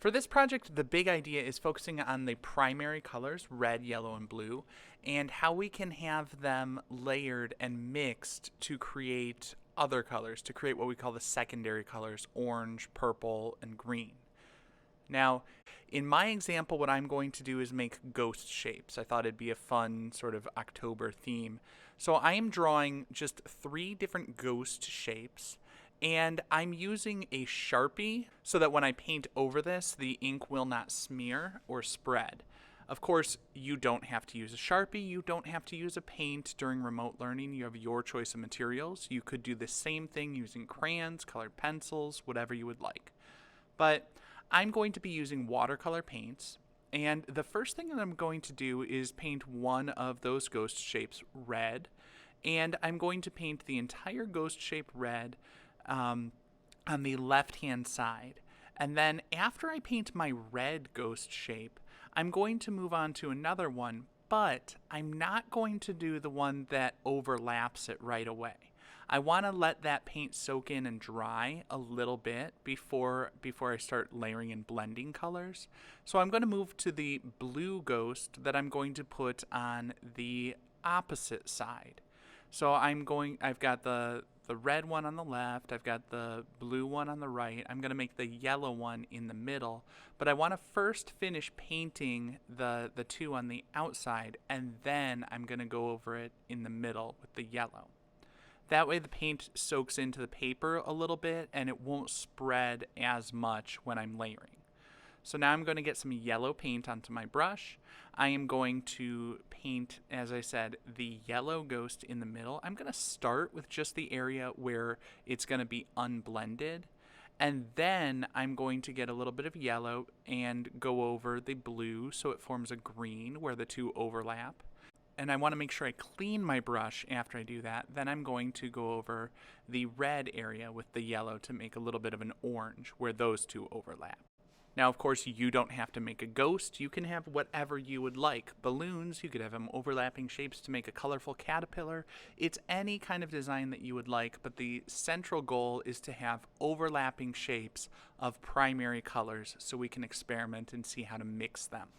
For this project, the big idea is focusing on the primary colors, red, yellow, and blue, and how we can have them layered and mixed to create other colors, to create what we call the secondary colors, orange, purple, and green. Now, in my example, what I'm going to do is make ghost shapes. I thought it'd be a fun sort of October theme. So I am drawing just 3 different ghost shapes, and I'm using a Sharpie so that when I paint over this, the ink will not smear or spread. Of course, you don't have to use a Sharpie, you don't have to use a paint during remote learning. You have your choice of materials. You could do the same thing using crayons, colored pencils, whatever you would like. But I'm going to be using watercolor paints, and the first thing that I'm going to do is paint one of those ghost shapes red, and I'm going to paint the entire ghost shape red on the left-hand side. And then after I paint my red ghost shape, I'm going to move on to another one, but I'm not going to do the one that overlaps it right away. I want to let that paint soak in and dry a little bit before I start layering and blending colors. So I'm going to move to the blue ghost that I'm going to put on the opposite side. So I've got the red one on the left, I've got the blue one on the right, I'm going to make the yellow one in the middle, but I want to first finish painting the two on the outside, and then I'm going to go over it in the middle with the yellow. That way the paint soaks into the paper a little bit and it won't spread as much when I'm layering. So now I'm going to get some yellow paint onto my brush. I am going to paint, as I said, the yellow ghost in the middle. I'm going to start with just the area where it's going to be unblended. And then I'm going to get a little bit of yellow and go over the blue so it forms a green where the two overlap. And I want to make sure I clean my brush after I do that. Then I'm going to go over the red area with the yellow to make a little bit of an orange where those two overlap. Now, of course, you don't have to make a ghost. You can have whatever you would like. Balloons, you could have them overlapping shapes to make a colorful caterpillar. It's any kind of design that you would like, but the central goal is to have overlapping shapes of primary colors so we can experiment and see how to mix them.